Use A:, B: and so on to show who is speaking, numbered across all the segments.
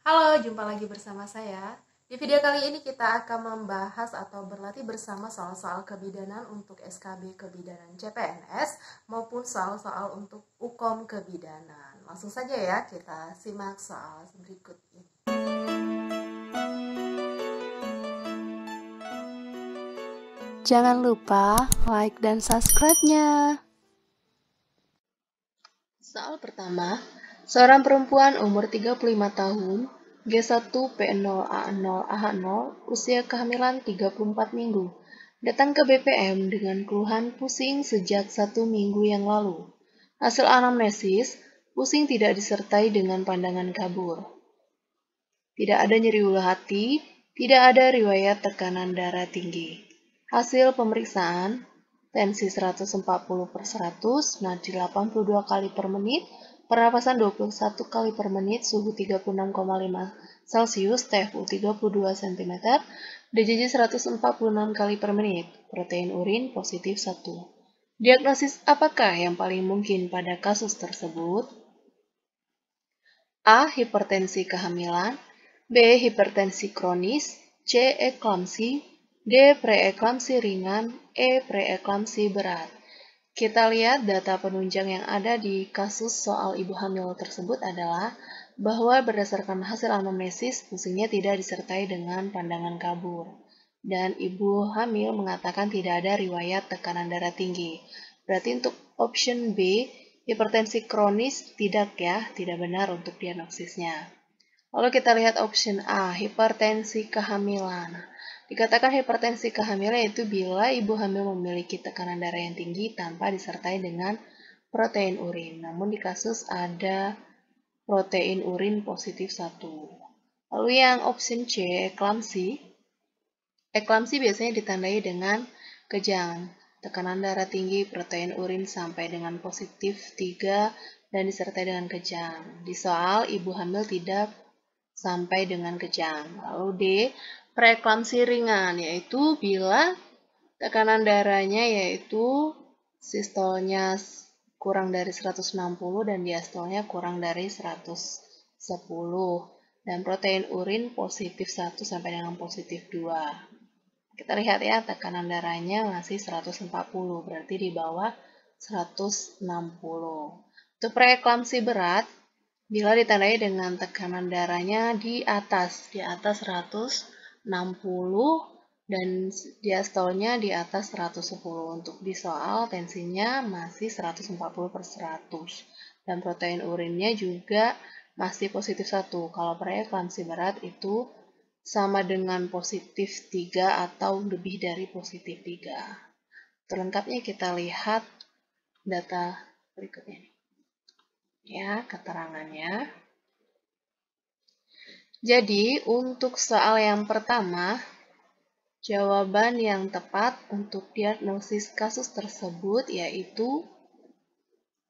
A: Halo, jumpa lagi bersama saya. Di video kali ini kita akan membahas atau berlatih bersama soal-soal kebidanan untuk SKB Kebidanan CPNS maupun soal-soal untuk UKOM Kebidanan. Langsung saja ya, kita simak soal berikut ini. Jangan lupa like dan subscribe-nya. Soal pertama, seorang perempuan umur 35 tahun, G1P0A0AH0, usia kehamilan 34 minggu, datang ke BPM dengan keluhan pusing sejak 1 minggu yang lalu. Hasil anamnesis, pusing tidak disertai dengan pandangan kabur. Tidak ada nyeri ulu hati, tidak ada riwayat tekanan darah tinggi. Hasil pemeriksaan, tensi 140/100, nadi 82 kali per menit, pernapasan 21 kali per menit, suhu 36,5 Celcius, TFU 32 cm, DJJ 146 kali per menit, protein urin positif 1. Diagnosis apakah yang paling mungkin pada kasus tersebut? A. Hipertensi kehamilan, B. Hipertensi kronis, C. Eklamsi, D. Preeklamsi ringan, E. Preeklamsi berat. Kita lihat data penunjang yang ada di kasus soal ibu hamil tersebut adalah bahwa berdasarkan hasil anamnesis, pusingnya tidak disertai dengan pandangan kabur. Dan ibu hamil mengatakan tidak ada riwayat tekanan darah tinggi. Berarti untuk option B, hipertensi kronis tidak ya, tidak benar untuk diagnosisnya. Lalu kita lihat option A, hipertensi kehamilan. Dikatakan hipertensi kehamilan yaitu bila ibu hamil memiliki tekanan darah yang tinggi tanpa disertai dengan protein urin. Namun di kasus ada protein urin positif 1. Lalu yang option C, eklamsi. Eklamsi biasanya ditandai dengan kejang, tekanan darah tinggi, protein urin sampai dengan positif 3 dan disertai dengan kejang. Di soal ibu hamil tidak sampai dengan kejang. Lalu D, preeklamsi ringan, yaitu bila tekanan darahnya yaitu sistolnya kurang dari 160 dan diastolnya kurang dari 110 dan protein urin positif 1 sampai dengan positif 2. Kita lihat ya, tekanan darahnya masih 140, berarti di bawah 160. Untuk preeklamsi berat, bila ditandai dengan tekanan darahnya di atas 160 dan diastolnya di atas 110. Untuk di soal tensinya masih 140/100 dan protein urinnya juga masih positif 1. Kalau preeklamsi berat itu sama dengan positif 3 atau lebih dari positif 3. Terlengkapnya kita lihat data berikutnya. Ya, keterangannya. Jadi, untuk soal yang pertama, jawaban yang tepat untuk diagnosis kasus tersebut yaitu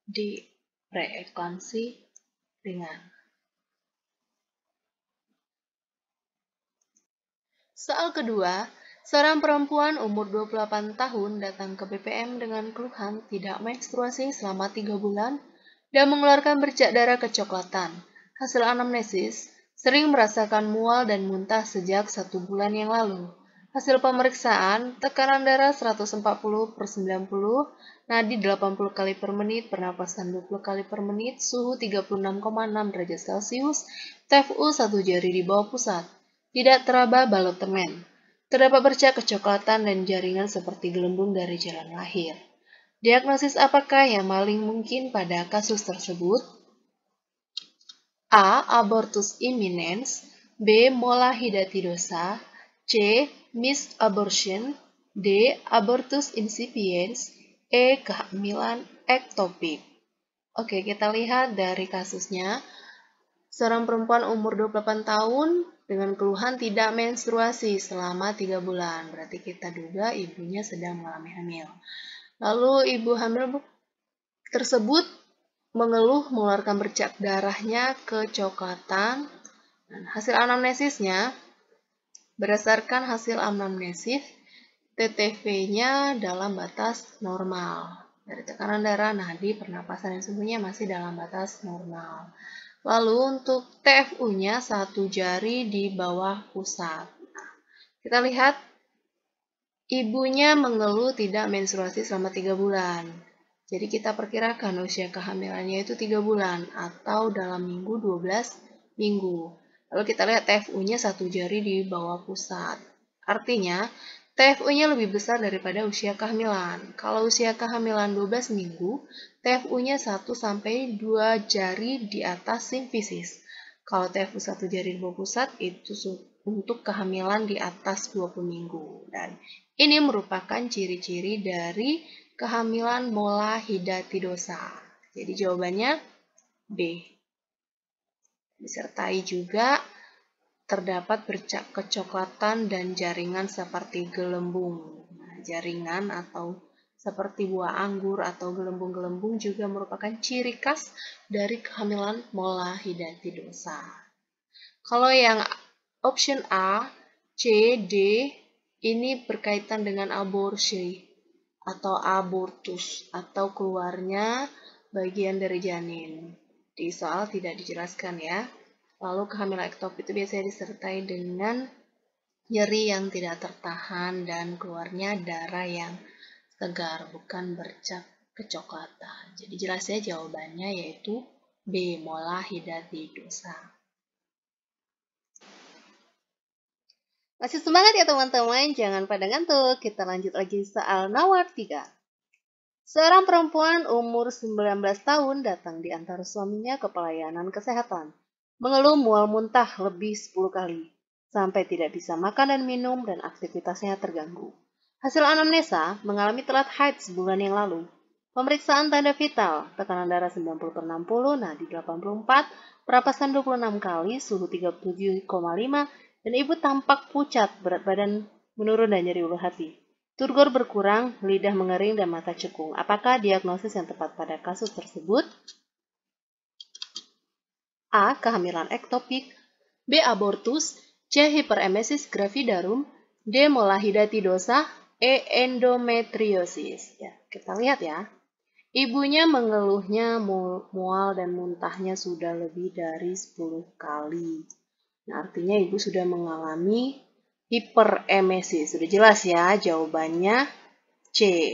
A: D, preeklamsi ringan. Soal kedua, seorang perempuan umur 28 tahun datang ke BPM dengan keluhan tidak menstruasi selama 3 bulan dan mengeluarkan bercak darah kecoklatan. Hasil anamnesis, sering merasakan mual dan muntah sejak 1 bulan yang lalu. Hasil pemeriksaan, tekanan darah 140/90, nadi 80 kali per menit, pernapasan 20 kali per menit, suhu 36,6 derajat Celcius, TFU 1 jari di bawah pusat. Tidak teraba balok temen. Terdapat bercak kecoklatan dan jaringan seperti gelembung dari jalan lahir. Diagnosis apakah yang paling mungkin pada kasus tersebut? A. Abortus imminens, B. Molahidatidosa, C. Missed abortion, D. Abortus incipiens, E. Kehamilan ektopik. Oke, kita lihat dari kasusnya. Seorang perempuan umur 28 tahun dengan keluhan tidak menstruasi selama 3 bulan. Berarti kita duga ibunya sedang mengalami hamil. Lalu ibu hamil tersebut mengeluh mengeluarkan bercak darahnya kecoklatan. Dan hasil anamnesisnya, berdasarkan hasil anamnesis, TTV-nya dalam batas normal. Dari tekanan darah, nadi, pernapasan, dan suhunya masih dalam batas normal. Lalu untuk TFU-nya 1 jari di bawah pusat. Nah, kita lihat ibunya mengeluh tidak menstruasi selama 3 bulan. Jadi kita perkirakan usia kehamilannya itu 3 bulan atau dalam minggu 12 minggu. Lalu kita lihat TFU-nya 1 jari di bawah pusat. Artinya TFU-nya lebih besar daripada usia kehamilan. Kalau usia kehamilan 12 minggu, TFU-nya 1-2 jari di atas simfisis. Kalau TFU 1 jari di bawah pusat itu untuk kehamilan di atas 20 minggu. Dan ini merupakan ciri-ciri dari kehamilan mola hidatidosa. Jadi jawabannya B. Disertai juga terdapat bercak kecoklatan dan jaringan seperti gelembung. Nah, jaringan atau seperti buah anggur atau gelembung-gelembung juga merupakan ciri khas dari kehamilan mola hidatidosa. Kalau yang option A, C, D, ini berkaitan dengan aborsi atau abortus atau keluarnya bagian dari janin. Di soal tidak dijelaskan ya. Lalu kehamilan ektopik itu biasanya disertai dengan nyeri yang tidak tertahan dan keluarnya darah yang segar, bukan bercak kecoklatan. Jadi jelasnya jawabannya yaitu B, mola hidatidosa. Masih semangat ya teman-teman, jangan pada ngantuk. Kita lanjut lagi soal nomor 3. Seorang perempuan umur 19 tahun datang diantar suaminya ke pelayanan kesehatan. Mengeluh mual muntah lebih 10 kali, sampai tidak bisa makan dan minum dan aktivitasnya terganggu. Hasil anamnesa mengalami telat haid sebulan yang lalu. Pemeriksaan tanda vital, tekanan darah 90/60, nadi 84, perapasan 26 kali, suhu 37,5, dan ibu tampak pucat, berat badan menurun dan nyeri ulu hati. Turgor berkurang, lidah mengering, dan mata cekung. Apakah diagnosis yang tepat pada kasus tersebut? A. Kehamilan ektopik, B. Abortus, C. Hiperemesis gravidarum, D. Mola hidatidosa, E. Endometriosis. Ya, kita lihat ya. Ibunya mengeluhnya mual dan muntahnya sudah lebih dari 10 kali. Nah, artinya ibu sudah mengalami hiperemesis. Sudah jelas ya jawabannya C.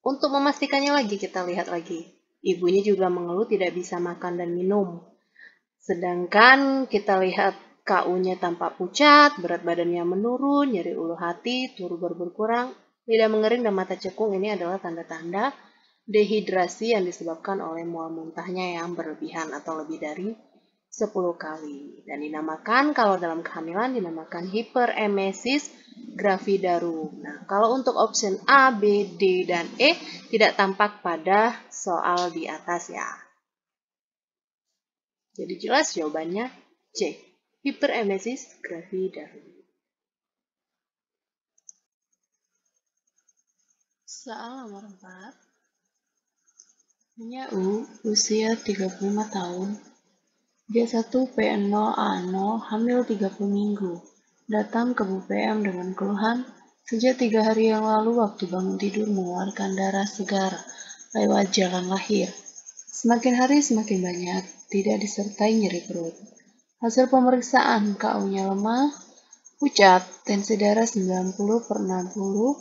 A: Untuk memastikannya lagi kita lihat lagi. Ibunya juga mengeluh tidak bisa makan dan minum. Sedangkan kita lihat KU-nya tampak pucat, berat badannya menurun, nyeri ulu hati, turgor berkurang, lidah mengering dan mata cekung. Ini adalah tanda-tanda dehidrasi yang disebabkan oleh mual muntahnya yang berlebihan atau lebih dari 10 kali. Dan dinamakan, kalau dalam kehamilan dinamakan hiperemesis gravidarum. Nah, kalau untuk option A, B, D, dan E tidak tampak pada soal di atas ya. Jadi jelas jawabannya C, hiperemesis gravidarum. Soal nomor 4. Punya usia 35 tahun. Dia 1 P0A0 hamil 30 minggu. Datang ke BPM dengan keluhan, sejak 3 hari yang lalu waktu bangun tidur mengeluarkan darah segar lewat jalan lahir. Semakin hari semakin banyak, tidak disertai nyeri perut. Hasil pemeriksaan KU-nya lemah, pucat, tensi darah 90/60,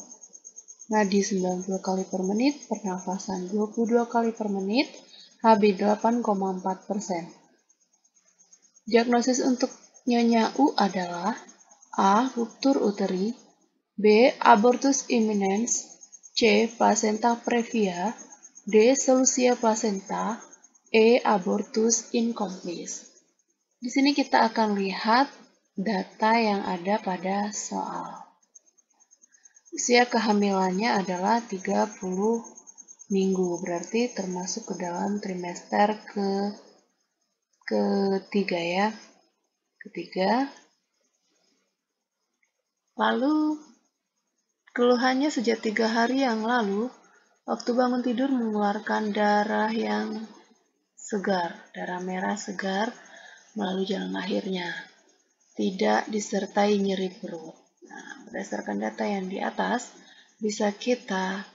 A: nadi 90 kali per menit, pernafasan 22 kali per menit, HB 8,4%. Diagnosis untuk Nyonya U adalah A. Ruptur uteri, B. Abortus imminens, C. Placenta previa, D. Solusia placenta, E. Abortus incomplete. Di sini kita akan lihat data yang ada pada soal. Usia kehamilannya adalah 30 minggu, berarti termasuk ke dalam trimester ketiga ya. Ketiga. Lalu keluhannya sejak 3 hari yang lalu, waktu bangun tidur mengeluarkan darah yang segar, darah merah segar melalui jalan lahirnya. Tidak disertai nyeri perut. Nah, berdasarkan data yang di atas, bisa kita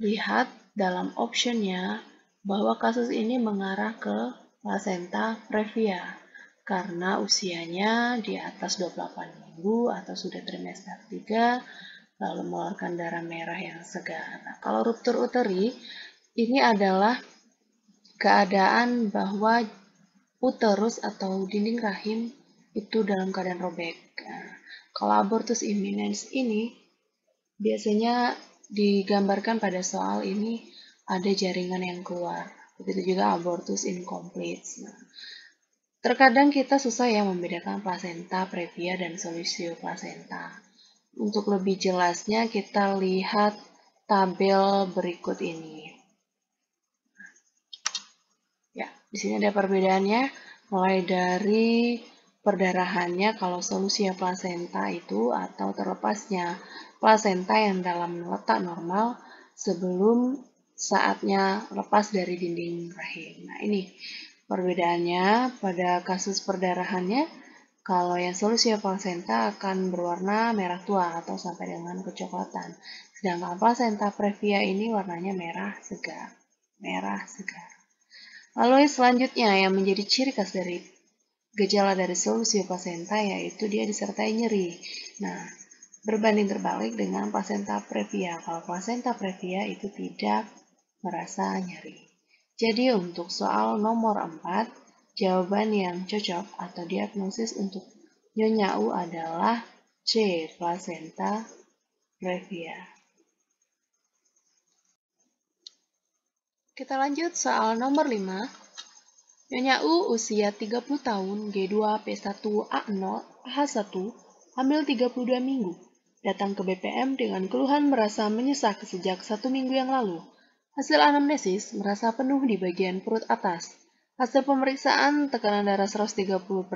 A: lihat dalam optionnya bahwa kasus ini mengarah ke plasenta previa karena usianya di atas 28 minggu atau sudah trimester 3 lalu mengeluarkan darah merah yang segar. Nah, kalau ruptur uteri ini adalah keadaan bahwa uterus atau dinding rahim itu dalam keadaan robek. Nah, kalau abortus imminens ini biasanya digambarkan pada soal ini ada jaringan yang keluar. Begitu juga abortus incomplete. Nah, terkadang kita susah ya membedakan plasenta previa dan solusio plasenta. Untuk lebih jelasnya kita lihat tabel berikut ini. Ya, di sini ada perbedaannya mulai dari perdarahannya kalau solusio plasenta itu atau terlepasnya plasenta yang dalam letak normal sebelum saatnya lepas dari dinding rahim. Nah, ini perbedaannya pada kasus perdarahannya, kalau yang solusio plasenta akan berwarna merah tua atau sampai dengan kecoklatan. Sedangkan plasenta previa ini warnanya merah segar. Lalu selanjutnya yang menjadi ciri khas dari gejala dari solusio plasenta yaitu dia disertai nyeri. Nah, berbanding terbalik dengan plasenta previa. Kalau plasenta previa itu tidak merasa nyeri. Jadi untuk soal nomor 4, jawaban yang cocok atau diagnosis untuk Nyonya U adalah C. Plasenta previa. Kita lanjut soal nomor 5. Nyonya U usia 30 tahun, G2P1A0, H1, hamil 32 minggu. Datang ke BPM dengan keluhan merasa menyesak sejak 1 minggu yang lalu. Hasil anamnesis merasa penuh di bagian perut atas. Hasil pemeriksaan tekanan darah 130/80,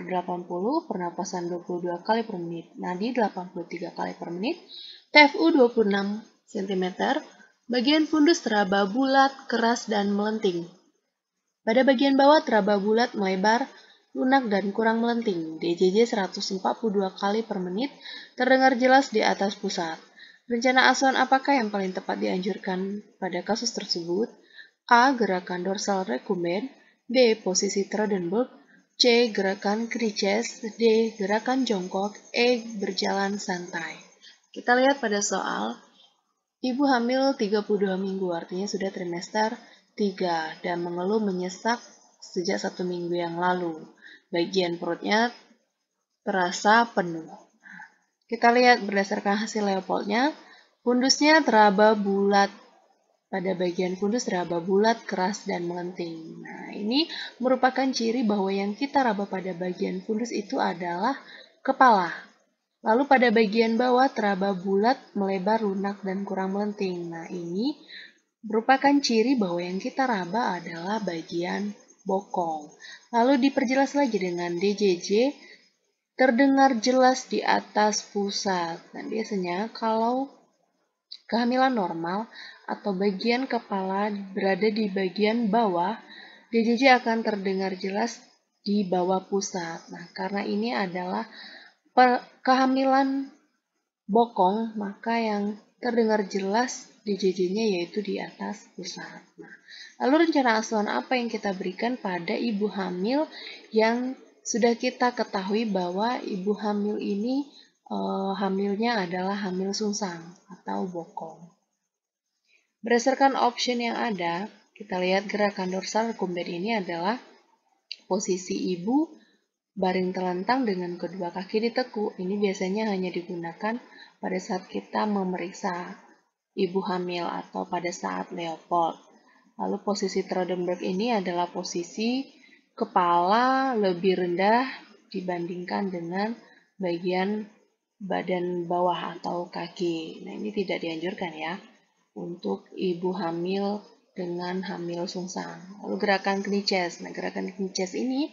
A: pernapasan 22 kali per menit, nadi 83 kali per menit, TFU 26 cm, bagian fundus teraba bulat, keras, dan melenting. Pada bagian bawah teraba bulat, melebar, lunak, dan kurang melenting. DJJ 142 kali per menit, terdengar jelas di atas pusat. Rencana asuhan apakah yang paling tepat dianjurkan pada kasus tersebut? A. Gerakan dorsal recumbent, B. Posisi Trendelenburg, C. Gerakan Criches, D. Gerakan jongkok, E. Berjalan santai. Kita lihat pada soal, ibu hamil 32 minggu artinya sudah trimester 3 dan mengeluh menyesak sejak 1 minggu yang lalu. Bagian perutnya terasa penuh. Kita lihat berdasarkan hasil Leopoldnya, fundusnya teraba bulat. Pada bagian fundus teraba bulat, keras, dan melenting. Nah, ini merupakan ciri bahwa yang kita raba pada bagian fundus itu adalah kepala. Lalu pada bagian bawah teraba bulat, melebar, lunak, dan kurang melenting. Nah, ini merupakan ciri bahwa yang kita raba adalah bagian bokong. Lalu diperjelas lagi dengan DJJ, terdengar jelas di atas pusat. Dan biasanya kalau kehamilan normal atau bagian kepala berada di bagian bawah, DJJ akan terdengar jelas di bawah pusat. Nah, karena ini adalah kehamilan bokong, maka yang terdengar jelas DJJ-nya yaitu di atas pusat. Nah, lalu rencana asuhan apa yang kita berikan pada ibu hamil yang sudah kita ketahui bahwa ibu hamil ini hamilnya adalah hamil sungsang atau bokong. Berdasarkan option yang ada, kita lihat gerakan dorsal recumbent ini adalah posisi ibu baring telentang dengan kedua kaki ditekuk. Ini biasanya hanya digunakan pada saat kita memeriksa ibu hamil atau pada saat Leopold. Lalu posisi Trendelenburg ini adalah posisi kepala lebih rendah dibandingkan dengan bagian badan bawah atau kaki. Nah, ini tidak dianjurkan ya untuk ibu hamil dengan hamil sungsang. Lalu gerakan Criches. Nah, gerakan Criches ini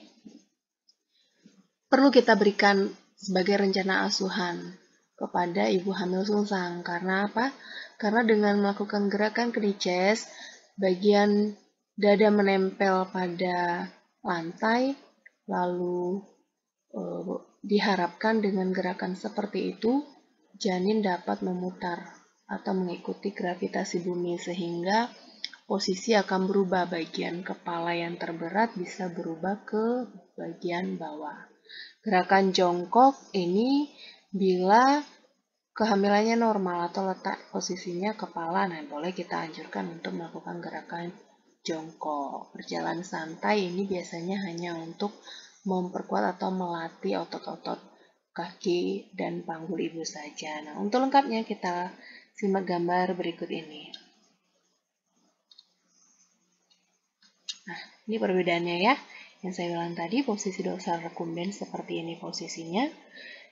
A: perlu kita berikan sebagai rencana asuhan kepada ibu hamil sungsang. Karena apa? Karena dengan melakukan gerakan Criches, bagian dada menempel pada lantai, lalu diharapkan dengan gerakan seperti itu, janin dapat memutar atau mengikuti gravitasi bumi sehingga posisi akan berubah. Bagian kepala yang terberat bisa berubah ke bagian bawah. Gerakan jongkok ini bila kehamilannya normal atau letak posisinya kepala, nah boleh kita anjurkan untuk melakukan gerakan jongkok. Berjalan santai ini biasanya hanya untuk memperkuat atau melatih otot-otot kaki dan panggul ibu saja. Nah, untuk lengkapnya kita simak gambar berikut ini. Nah, ini perbedaannya ya. Yang saya bilang tadi, posisi dorsal recumbens seperti ini posisinya.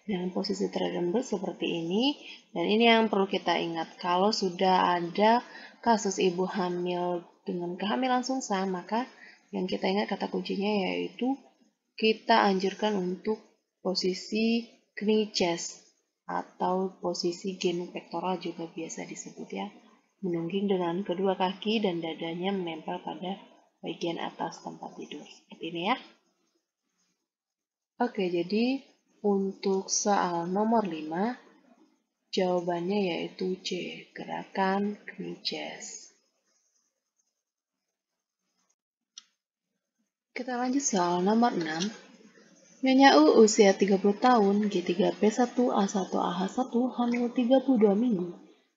A: Dengan posisi terembes seperti ini. Dan ini yang perlu kita ingat. Kalau sudah ada kasus ibu hamil dengan kehamilan sungsang, maka yang kita ingat kata kuncinya yaitu kita anjurkan untuk posisi knee chest atau posisi genuk pektoral juga biasa disebut ya. Menungging dengan kedua kaki dan dadanya menempel pada bagian atas tempat tidur. Seperti ini ya. Oke, jadi untuk soal nomor 5, jawabannya yaitu C, gerakan knee chest. Kita lanjut soal nomor 6. Nyonya U usia 30 tahun, G3P1A1AH1, hamil 32 minggu,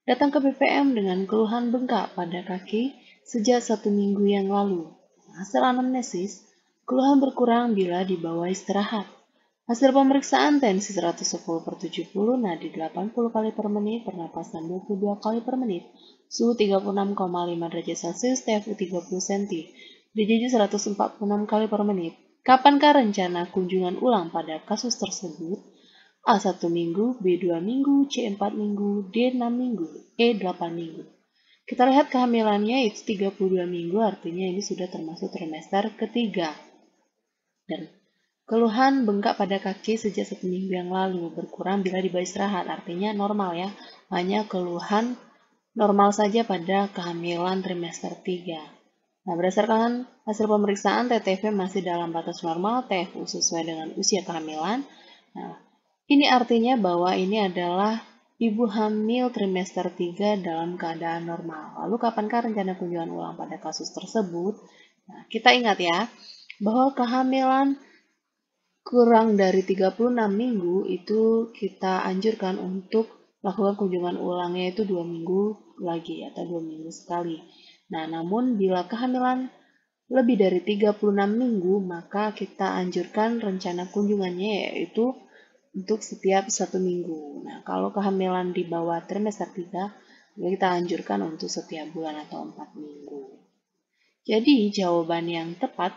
A: datang ke BPM dengan keluhan bengkak pada kaki sejak 1 minggu yang lalu. Hasil anamnesis, keluhan berkurang bila dibawa istirahat. Hasil pemeriksaan tensi 110/70, nadi 80 kali per menit, pernapasan 22 kali per menit, suhu 36,5 derajat Celcius, TFU 30 cm, DJJ 146 kali per menit. Kapankah rencana kunjungan ulang pada kasus tersebut? A1 minggu, B2 minggu, C4 minggu, D6 minggu, E8 minggu. Kita lihat kehamilannya itu 32 minggu, artinya ini sudah termasuk trimester ketiga. Dan keluhan bengkak pada kaki sejak 1 minggu yang lalu, berkurang bila dibawa istirahat, artinya normal ya. Hanya keluhan normal saja pada kehamilan trimester 3. Nah, berdasarkan hasil pemeriksaan, TTV masih dalam batas normal, TFU sesuai dengan usia kehamilan. Nah, ini artinya bahwa ini adalah ibu hamil trimester 3 dalam keadaan normal. Lalu kapankah rencana kunjungan ulang pada kasus tersebut? Nah, kita ingat ya, bahwa kehamilan kurang dari 36 minggu itu kita anjurkan untuk melakukan kunjungan ulangnya itu 2 minggu lagi atau 2 minggu sekali. Nah, namun bila kehamilan lebih dari 36 minggu, maka kita anjurkan rencana kunjungannya yaitu untuk setiap 1 minggu. Nah, kalau kehamilan di bawah trimester 3, kita anjurkan untuk setiap bulan atau 4 minggu. Jadi, jawaban yang tepat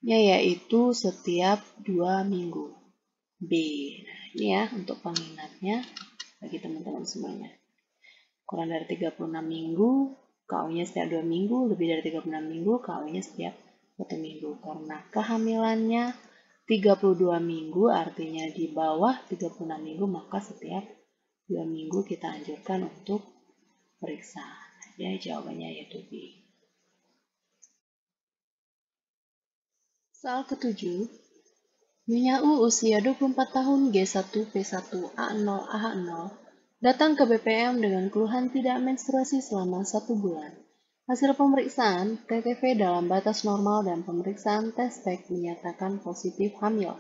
A: yaitu setiap 2 minggu. B. Nah, ini ya untuk pengingatnya bagi teman-teman semuanya. Kurang dari 36 minggu, KO-nya setiap 2 minggu, lebih dari 36 minggu, KO-nya setiap 1 minggu. Karena kehamilannya 32 minggu, artinya di bawah 36 minggu, maka setiap 2 minggu kita anjurkan untuk periksa. Ya, jawabannya yaitu B. Soal ke-7, Nyonya U usia 24 tahun, G1P1A0AH0, datang ke BPM dengan keluhan tidak menstruasi selama 1 bulan. Hasil pemeriksaan, TTV dalam batas normal dan pemeriksaan tes pack menyatakan positif hamil.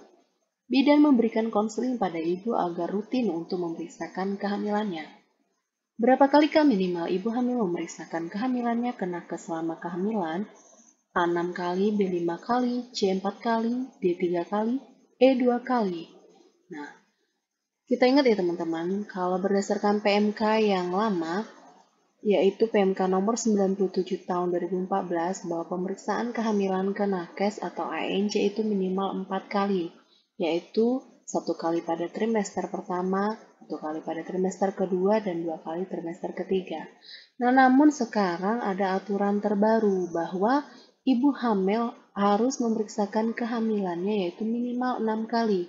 A: Bidan memberikan konseling pada ibu agar rutin untuk memeriksakan kehamilannya. Berapa kalikah minimal ibu hamil memeriksakan kehamilannya ke nakes selama kehamilan? A6 kali, B5 kali, C4 kali, D3 kali, E2 kali. Nah, kita ingat ya teman-teman, kalau berdasarkan PMK yang lama, yaitu PMK nomor 97 tahun 2014, bahwa pemeriksaan kehamilan ke nakes atau ANC itu minimal 4 kali, yaitu 1 kali pada trimester pertama, 1 kali pada trimester kedua, dan 2 kali trimester ketiga. Nah, namun sekarang ada aturan terbaru bahwa ibu hamil harus memeriksakan kehamilannya yaitu minimal 6 kali.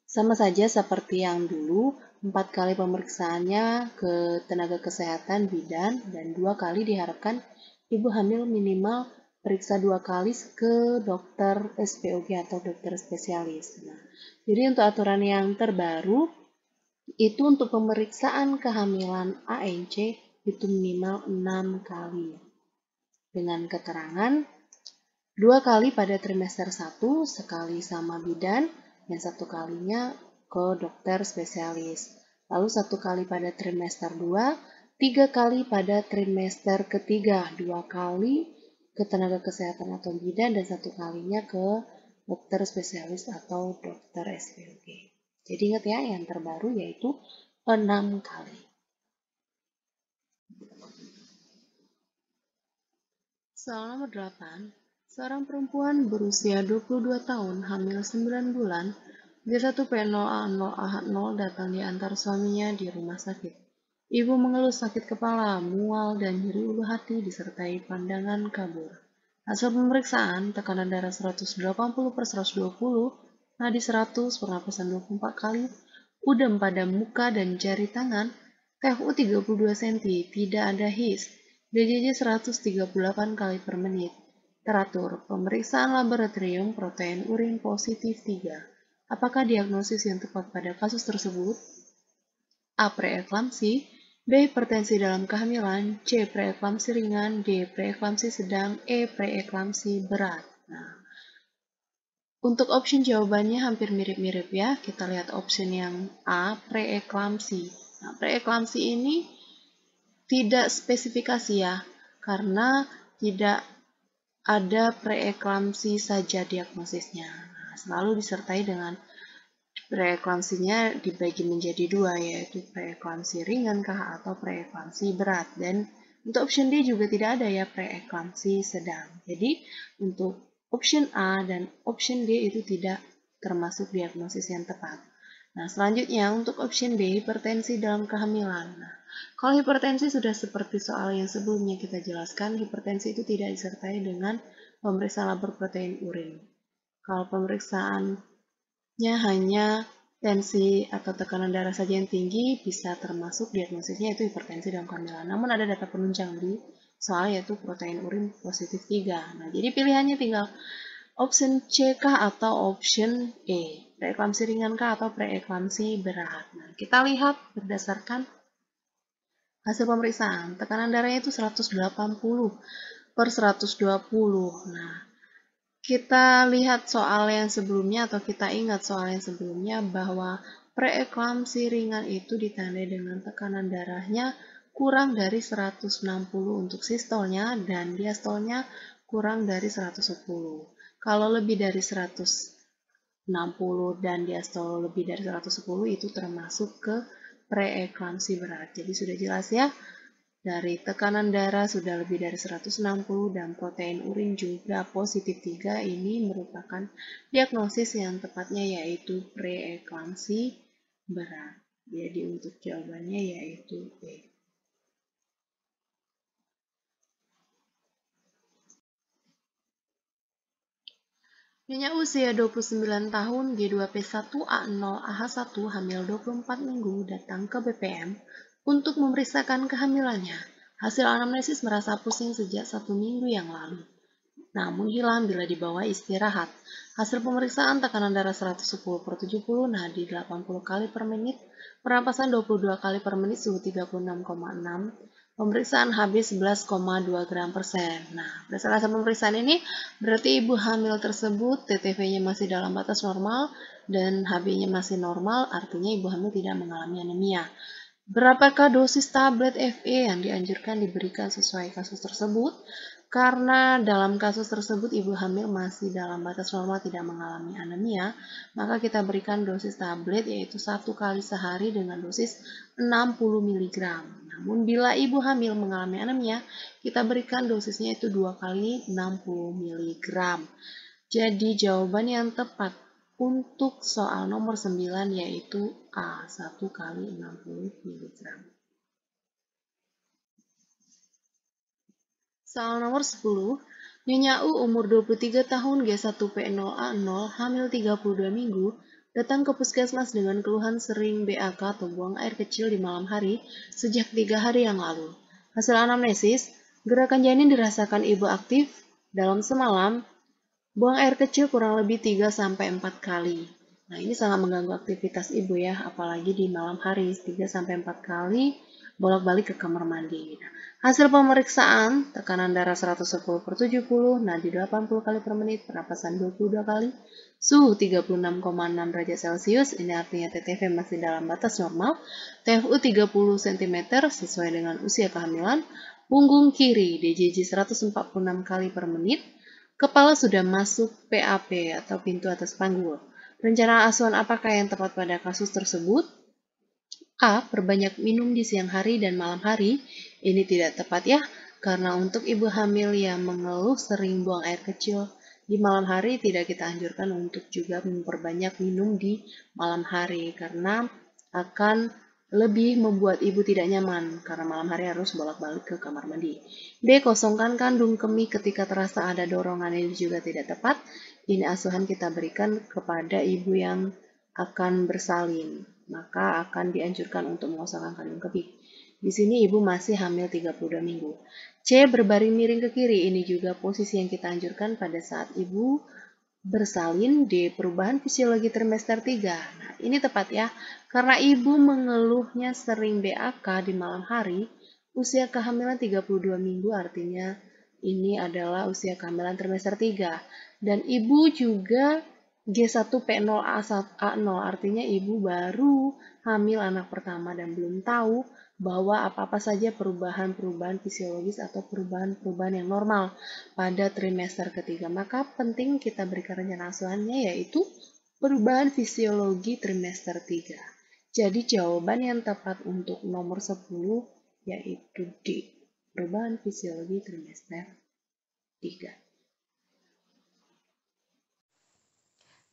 A: Sama saja seperti yang dulu, 4 kali pemeriksaannya ke tenaga kesehatan bidan dan 2 kali diharapkan ibu hamil minimal periksa 2 kali ke dokter SPOG atau dokter spesialis. Nah, jadi untuk aturan yang terbaru, itu untuk pemeriksaan kehamilan ANC itu minimal 6 kali. dengan keterangan 2 kali pada trimester 1, sekali sama bidan, dan 1 kalinya ke dokter spesialis. Lalu 1 kali pada trimester 2, 3 kali pada trimester ketiga, 2 kali ke tenaga kesehatan atau bidan, dan 1 kalinya ke dokter spesialis atau dokter SPOG. Jadi ingat ya, yang terbaru yaitu 6 kali. Soal nomor 8. Seorang perempuan berusia 22 tahun, hamil 9 bulan, G1P0A0AH0 datang diantar suaminya di rumah sakit. Ibu mengeluh sakit kepala, mual, dan nyeri ulu hati disertai pandangan kabur. Hasil pemeriksaan, tekanan darah 180/120, nadi 100, pernapasan 24 kali, udem pada muka dan jari tangan, TFU 32 cm, tidak ada his, BJJ 138 kali per menit. Teratur, pemeriksaan laboratorium protein urin positif 3. Apakah diagnosis yang tepat pada kasus tersebut? A. Preeklamsi, B. Hipertensi dalam kehamilan, C. Preeklamsi ringan, D. Preeklamsi sedang, E. Preeklamsi berat. Nah, untuk option jawabannya hampir mirip-mirip ya. Kita lihat option yang A, preeklamsi. Nah, preeklamsi ini tidak spesifikasi ya, karena tidak ada preeklamsi saja diagnosisnya. Nah, selalu disertai dengan preeklamsinya dibagi menjadi 2, yaitu preeklamsi ringan kah atau preeklamsi berat. Dan untuk option D juga tidak ada ya, preeklamsi sedang. Jadi untuk option A dan option D itu tidak termasuk diagnosis yang tepat. Nah, selanjutnya untuk option B, hipertensi dalam kehamilan. Nah, kalau hipertensi sudah seperti soal yang sebelumnya kita jelaskan, hipertensi itu tidak disertai dengan pemeriksaan labor protein urin. Kalau pemeriksaannya hanya tensi atau tekanan darah saja yang tinggi, bisa termasuk diagnosisnya itu hipertensi dalam kehamilan. Namun ada data penunjang di soal yaitu protein urin positif 3. Nah, jadi pilihannya tinggal option C kah atau option E, preeklamsi ringan kah atau preeklamsi berat. Nah, kita lihat berdasarkan hasil pemeriksaan, tekanan darahnya itu 180/120. Nah, kita lihat soal yang sebelumnya atau kita ingat soal yang sebelumnya bahwa preeklamsi ringan itu ditandai dengan tekanan darahnya kurang dari 160 untuk sistolnya dan diastolnya kurang dari 110. Kalau lebih dari 160 dan diastol lebih dari 110 itu termasuk ke preeklamsi berat. Jadi sudah jelas ya. Dari tekanan darah sudah lebih dari 160 dan protein urin juga positif 3, ini merupakan diagnosis yang tepatnya yaitu preeklamsi berat. Jadi untuk jawabannya yaitu B. Nyonya usia 29 tahun, G2P1A0AH1, hamil 24 minggu, datang ke BPM untuk memeriksakan kehamilannya. Hasil anamnesis merasa pusing sejak 1 minggu yang lalu, namun hilang bila dibawa istirahat. Hasil pemeriksaan tekanan darah 110/70, nadi 80 kali per menit, pernapasan 22 kali per menit, suhu 36,6, pemeriksaan HB 11,2 gram per sen. Nah, berdasarkan hasil pemeriksaan ini, berarti ibu hamil tersebut TTV-nya masih dalam batas normal dan HB-nya masih normal, artinya ibu hamil tidak mengalami anemia. Berapakah dosis tablet FE yang dianjurkan diberikan sesuai kasus tersebut? Karena dalam kasus tersebut ibu hamil masih dalam batas normal tidak mengalami anemia, maka kita berikan dosis tablet yaitu 1 kali sehari dengan dosis 60 mg. Namun bila ibu hamil mengalami anemia, kita berikan dosisnya itu 2 kali 60 mg. Jadi jawaban yang tepat untuk soal nomor 9 yaitu A, 1 kali 60 mg. Soal nomor 10, Nyonya U umur 23 tahun, G1P0A0, hamil 32 minggu, datang ke puskesmas dengan keluhan sering BAK atau buang air kecil di malam hari sejak 3 hari yang lalu. Hasil anamnesis, gerakan janin dirasakan ibu aktif dalam semalam, buang air kecil kurang lebih 3-4 kali. Nah, ini sangat mengganggu aktivitas ibu ya, apalagi di malam hari, 3-4 kali bolak-balik ke kamar mandi. Nah, hasil pemeriksaan, tekanan darah 110/70, nadi 80 kali per menit, pernapasan 22 kali, suhu 36,6 derajat Celcius, ini artinya TTV masih dalam batas normal, TFU 30 cm sesuai dengan usia kehamilan, punggung kiri DJJ 146 kali per menit, kepala sudah masuk PAP atau pintu atas panggul. Rencana asuhan apakah yang tepat pada kasus tersebut? A. Perbanyak minum di siang hari dan malam hari. Ini tidak tepat ya, karena untuk ibu hamil yang mengeluh sering buang air kecil di malam hari tidak kita anjurkan untuk juga memperbanyak minum di malam hari karena akan lebih membuat ibu tidak nyaman karena malam hari harus bolak-balik ke kamar mandi. B. Kosongkan kandung kemih ketika terasa ada dorongan, ini juga tidak tepat. Ini asuhan kita berikan kepada ibu yang akan bersalin, maka akan dianjurkan untuk mengosongkan kandung kemih. Di sini ibu masih hamil 32 minggu. C. Berbaring miring ke kiri, ini juga posisi yang kita anjurkan pada saat ibu bersalin. D. Perubahan fisiologi trimester 3. Nah, ini tepat ya, karena ibu mengeluhnya sering BAK di malam hari, usia kehamilan 32 minggu artinya ini adalah usia kehamilan trimester 3. Dan ibu juga G1P0A0 artinya ibu baru hamil anak pertama dan belum tahu bahwa apa-apa saja perubahan-perubahan fisiologis atau perubahan-perubahan yang normal pada trimester ketiga. Maka penting kita berikan rencana asuhannya yaitu perubahan fisiologi trimester 3. Jadi jawaban yang tepat untuk nomor 10 yaitu D. Perubahan fisiologi trimester 3.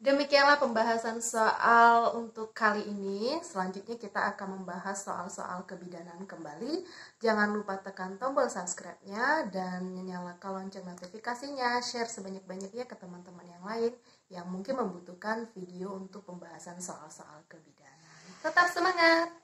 B: Demikianlah pembahasan soal untuk kali ini. Selanjutnya kita akan membahas soal-soal kebidanan kembali. Jangan lupa tekan tombol subscribe-nya dan nyalakan lonceng notifikasinya. Share sebanyak-banyaknya ke teman-teman yang lain yang mungkin membutuhkan video untuk pembahasan soal-soal kebidanan. Tetap semangat!